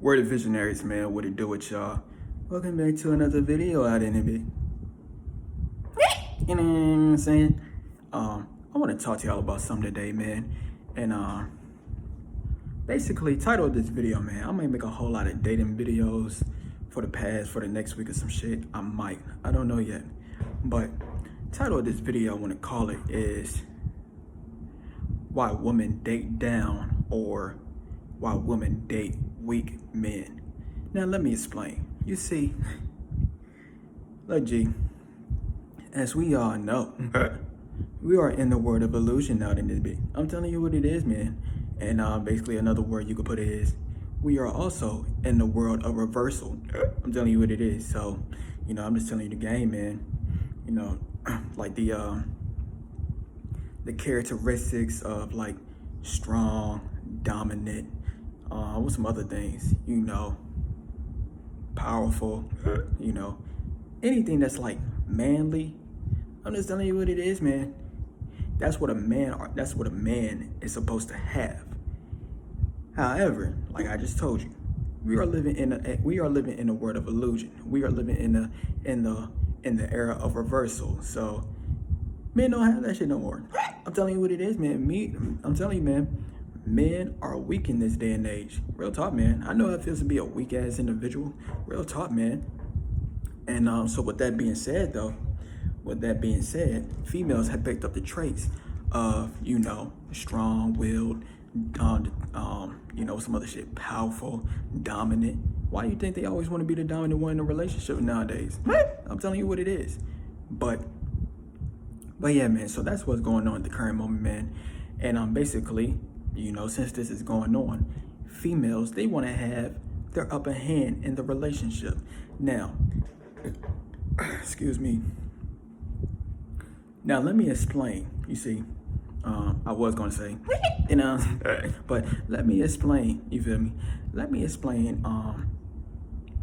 We're the Visionaries, man. What it do with y'all? Welcome back to another video out in it. You know what I'm saying? I want to talk to y'all about something today, man. And basically, title of this video, man, I might make a whole lot of dating videos for the next week or some shit. I might. I don't know yet. But title of this video, I want to call it is Why Women Date Down, or Why Women Date Weak Men. Now, let me explain. You see, look, G, as we all know, we are in the world of illusion out in this bit. I'm telling you what it is, man. And basically another word you could put is, we are also in the world of reversal. I'm telling you what it is. So, I'm just telling you the game, man. Like the characteristics of like strong, dominant, with some other things, powerful, anything that's like manly. I'm just telling you what it is, man. That's what a man is supposed to have. However, like I just told you, we are living in a world of illusion. We are living in the era of reversal. So men don't have that shit no more. I'm telling you what it is, man. I'm telling you, man, men are weak in this day and age. Real talk, man. I know how it feels to be a weak ass individual. Real talk, man. And so with that being said, females have picked up the traits of, strong-willed, some other shit, powerful, dominant. Why do you think they always want to be the dominant one in a relationship nowadays? I'm telling you what it is. But yeah, man, so that's what's going on at the current moment, man. And basically, since this is going on, females, they want to have their upper hand in the relationship. Now, excuse me. Now, let me explain. You see, I was going to say, but let me explain. You feel me? Let me explain,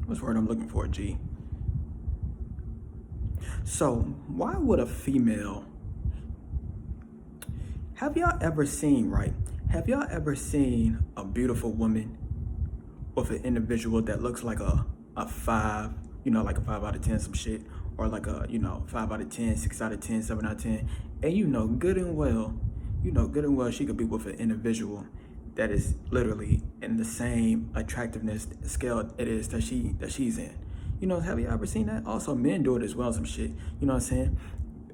what's the word I'm looking for, G? So, why would a female, have y'all ever seen a beautiful woman with an individual that looks like a 5, like a 5 out of 10, some shit, or like a, 5 out of 10, 6 out of 10, 7 out of 10, and good and well she could be with an individual that is literally in the same attractiveness scale it is that she's in. Have you ever seen that? Also, men do it as well, some shit. You know what I'm saying?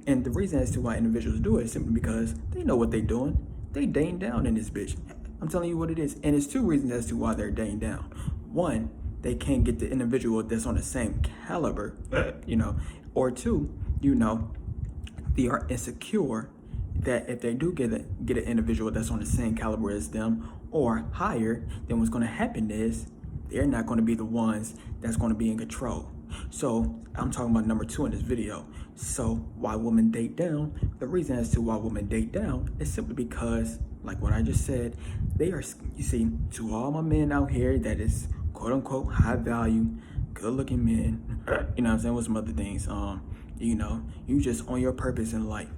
And the reason as to why individuals do it is simply because they know what they're doing. They dating down in this bitch. I'm telling you what it is. And it's 2 reasons as to why they're dating down. One, they can't get the individual that's on the same caliber, or 2, they are insecure that if they do get an individual that's on the same caliber as them or higher, then what's going to happen is they're not going to be the ones that's going to be in control. So I'm talking about number 2 in this video. So why women date down? The reason as to why women date down is simply because, like what I just said, they are, you see, to all my men out here that is quote unquote high value, good looking men, you know what I'm saying, with some other things, you just on your purpose in life.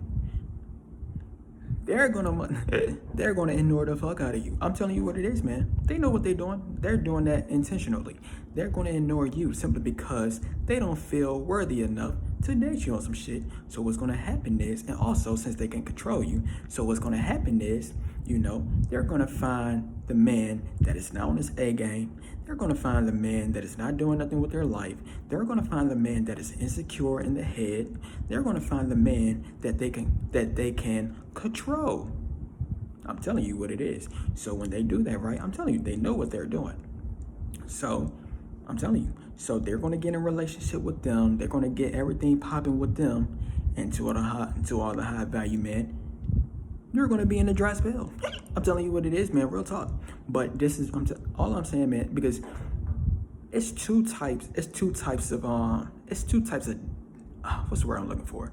They're gonna ignore the fuck out of you. I'm telling you what it is, man. They know what they're doing. They're doing that intentionally. They're gonna ignore you simply because they don't feel worthy enough to date you on some shit. So what's gonna happen is, and also since they can control you, so what's gonna happen is, they're gonna find the man that is not on his A game. They're gonna find the man that is not doing nothing with their life. They're gonna find the man that is insecure in the head. They're gonna find the man that they can control. I'm telling you what it is. So when they do that, right, I'm telling you, they know what they're doing. So I'm telling you, so they're gonna get in a relationship with them. They're gonna get everything popping with them, and to all the high value men, you're gonna be in a dry spell. I'm telling you what it is, man. Real talk. But this is all I'm saying, man, because it's two types of what's the word I'm looking for?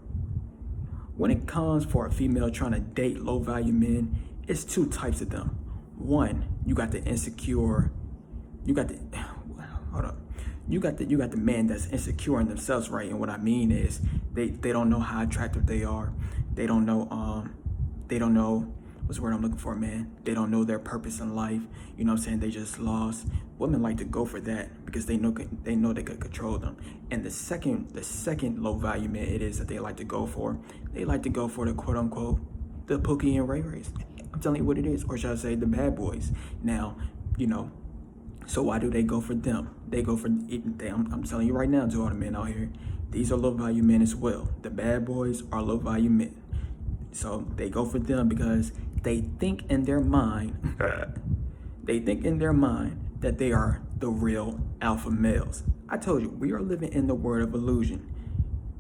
When it comes for a female trying to date low value men, it's 2 types of them. One, you got the insecure, you got the man that's insecure in themselves, right? And what I mean is they don't know how attractive they are. They don't know what's the word I'm looking for, man? They don't know their purpose in life. You know what I'm saying? They just lost. Women like to go for that because they know they could control them. And the second low value man it is that they like to go for. They like to go for the quote unquote the Pookie and Ray Rays. I'm telling you what it is, or should I say the bad boys. Now, so why do they go for them? They go for I'm telling you right now to all the men out here, these are low value men as well. The bad boys are low value men. So they go for them because they think in their mind that they are the real alpha males. I told you, we are living in the world of illusion.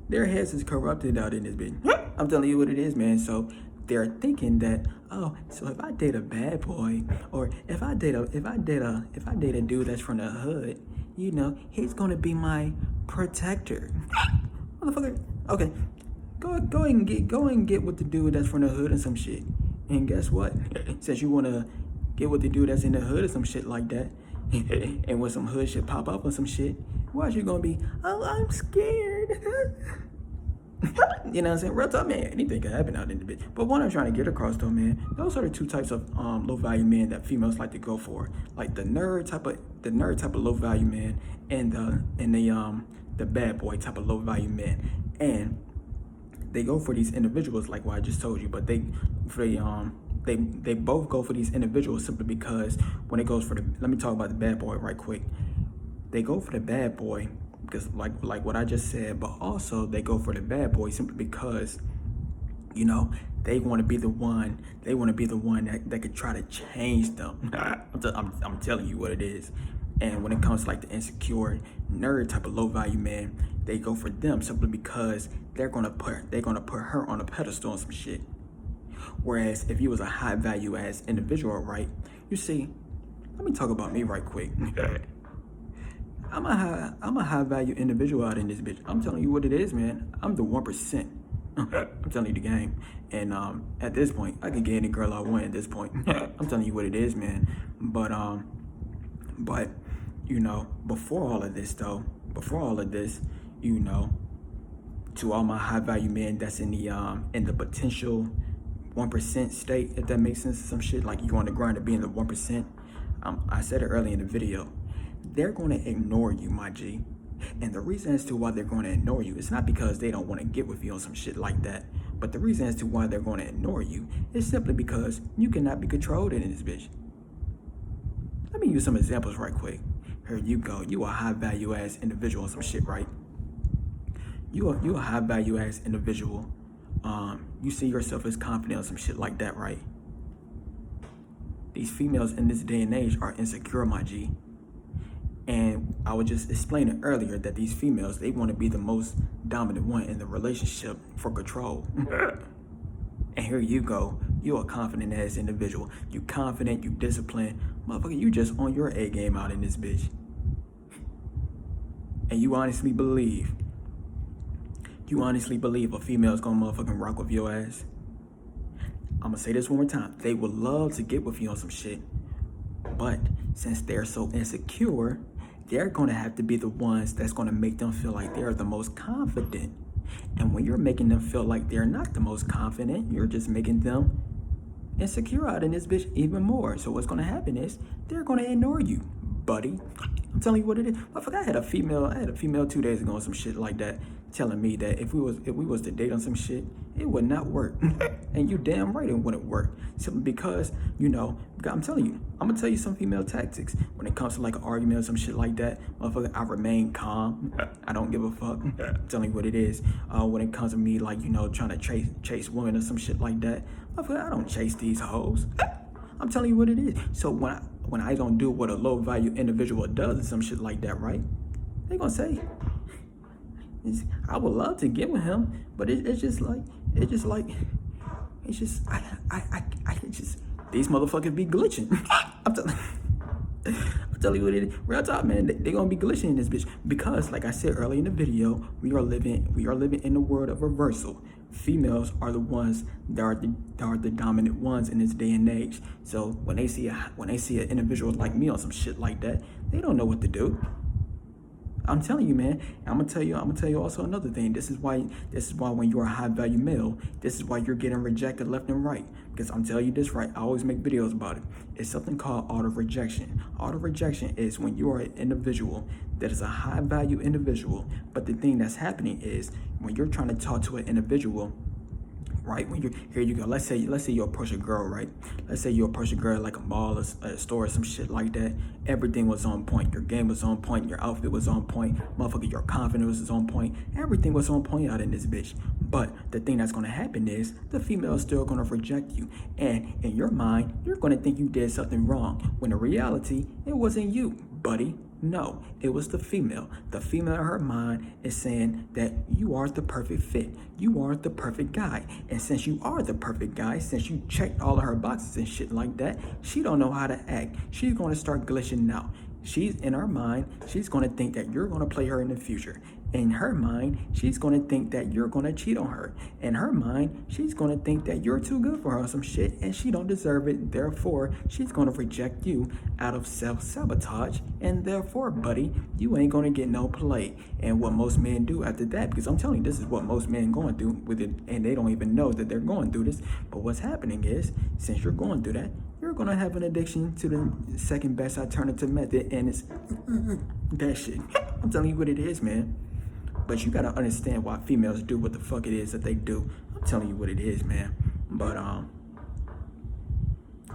Their heads is corrupted out in this bitch. I'm telling you what it is, man. So they're thinking that, so if I date a bad boy, or if I date a dude that's from the hood, he's gonna be my protector. Motherfucker. Okay. Go and get with the dude that's from the hood and some shit. And guess what? Since you wanna get with the dude that's in the hood or some shit like that, and when some hood shit pop up or some shit, why you gonna be, I'm scared. You know what I'm saying? Real talk, man. Anything can happen out in the bitch. But what I'm trying to get across though, man, those are the two types of low value men that females like to go for. Like the nerd type of low value man, and the bad boy type of low value man. And they go for these individuals like what I just told you, but they both go for these individuals simply because when it goes for let me talk about the bad boy right quick. They go for the bad boy because like what I just said, but also they go for the bad boy simply because, they want to be the one. They want to be the one that could try to change them. I'm telling you what it is. And when it comes to like the insecure nerd type of low value man, they go for them simply because they're gonna put her on a pedestal and some shit. Whereas if you was a high value ass individual, right? You see, let me talk about me right quick. I'm a high value individual out in this bitch. I'm telling you what it is, man. I'm the 1%. I'm telling you the game. And at this point, I can get any girl I want at this point. I'm telling you what it is, man. But before all of this, to all my high value men that's in the potential 1% state, if that makes sense, some shit like you on the grind to be in the 1%. I said it early in the video. They're going to ignore you, my G. And the reason as to why they're going to ignore you is not because they don't want to get with you on some shit like that. But the reason as to why they're going to ignore you is simply because you cannot be controlled in this bitch. Let me use some examples right quick. Here you go. You a high value ass individual on some shit, right? You a high value ass individual. You see yourself as confident on some shit like that, right? These females in this day and age are insecure, my G. And I was just explaining earlier that these females, they want to be the most dominant one in the relationship for control. And here you go. You're a confident ass individual. You confident, you disciplined. Motherfucker, you just on your A game out in this bitch. And you honestly believe a female's gonna motherfucking rock with your ass? I'm gonna say this one more time. They would love to get with you on some shit. But since they're so insecure, they're gonna have to be the ones that's gonna make them feel like they're the most confident. And when you're making them feel like they're not the most confident, you're just making them insecure out in this bitch even more. So what's gonna happen is they're gonna ignore you, buddy. I'm telling you what it is. I had a female 2 days ago on some shit like that, telling me that if we was to date on some shit, it would not work. And you damn right it wouldn't work. Simply because, I'm telling you, I'm gonna tell you some female tactics. When it comes to like an argument or some shit like that, motherfucker, I remain calm. I don't give a fuck. I'm telling you what it is. When it comes to me like, trying to chase women or some shit like that, motherfucker, I don't chase these hoes. I'm telling you what it is. So when I don't do what a low value individual does or some shit like that, right? They gonna say, I would love to get with him, but it's just these motherfuckers be glitching. I'm telling you what it is. Real talk, man. They gonna be glitching in this bitch because, like I said earlier in the video, we are living in the world of reversal. Females are the ones that are the dominant ones in this day and age. So when they see an individual like me on some shit like that, they don't know what to do. I'm telling you, man. I'm gonna tell you also another thing. This is why when you're a high value male, this is why you're getting rejected left and right. Because I'm telling you this right, I always make videos about it. It's something called auto rejection. Auto rejection is when you are an individual that is a high value individual, but the thing that's happening is when you're trying to talk to an individual, right? When you're here, you go. Let's say you approach a girl, right? Let's say you approach a girl like a mall, a store, or some shit like that. Everything was on point. Your game was on point. Your outfit was on point. Motherfucker, your confidence was on point. Everything was on point out in this bitch. But the thing that's gonna happen is the female is still gonna reject you, and in your mind, you're gonna think you did something wrong. When in reality, it wasn't you, buddy. No, it was the female. The female in her mind is saying that you are the perfect fit. You are the perfect guy. And since you are the perfect guy, since you checked all of her boxes and shit like that, she don't know how to act. She's going to start glitching out. She's in her mind, she's going to think that you're going to play her in the future. In her mind, she's going to think that you're going to cheat on her. In her mind, she's going to think that you're too good for her or some shit and she don't deserve it. Therefore, she's going to reject you out of self-sabotage. And therefore, buddy, you ain't going to get no play. And what most men do after that, because I'm telling you, this is what most men going through with it, and they don't even know that they're going through this. But what's happening is, since you're going through that, you're going to have an addiction to the second best alternative method, and it's that shit. I'm telling you what it is, man. But you gotta understand why females do what the fuck it is that they do. I'm telling you what it is, man. But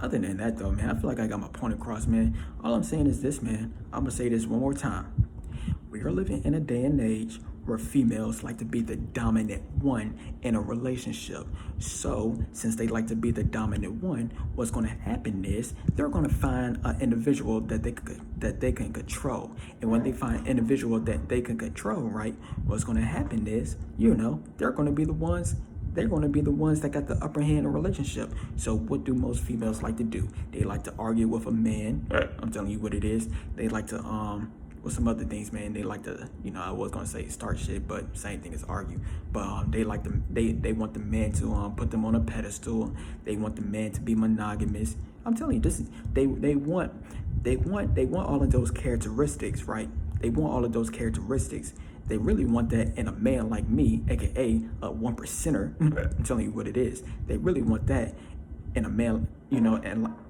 other than that though, man, I feel like I got my point across, man. All I'm saying is this, man. I'm gonna say this one more time. We are living in a day and age where females like to be the dominant one in a relationship. So since they like to be the dominant one, what's going to happen is they're going to find an individual that they can control. And when they find an individual that they can control, right, what's going to happen is, they're going to be the ones that got the upper hand in a relationship. So what do most females like to do? They like to argue with a man. I'm telling you what it is. They like to with some other things, man. They like to, I was gonna say start shit, but same thing as argue. But they like to, they want the man to put them on a pedestal. They want the man to be monogamous. I'm telling you, this is they want all of those characteristics, right? They want all of those characteristics. They really want that in a man like me, aka a 1%er. I'm telling you what it is. They really want that in a man,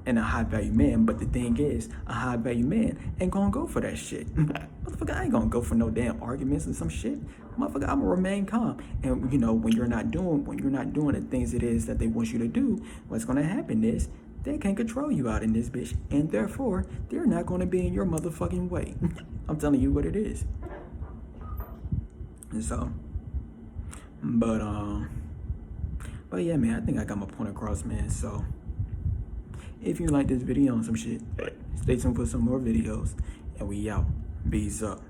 and a high value man. But the thing is, a high value man ain't gonna go for that shit. Motherfucker, I ain't gonna go for no damn arguments and some shit. Motherfucker, I'm gonna remain calm. And when you're not doing the things it is that they want you to do, what's gonna happen is they can't control you out in this bitch, and therefore they're not gonna be in your motherfucking way. I'm telling you what it is. And so, but yeah, man, I think I got my point across, man. So if you like this video on some shit, stay tuned for some more videos, and we out. Bees up.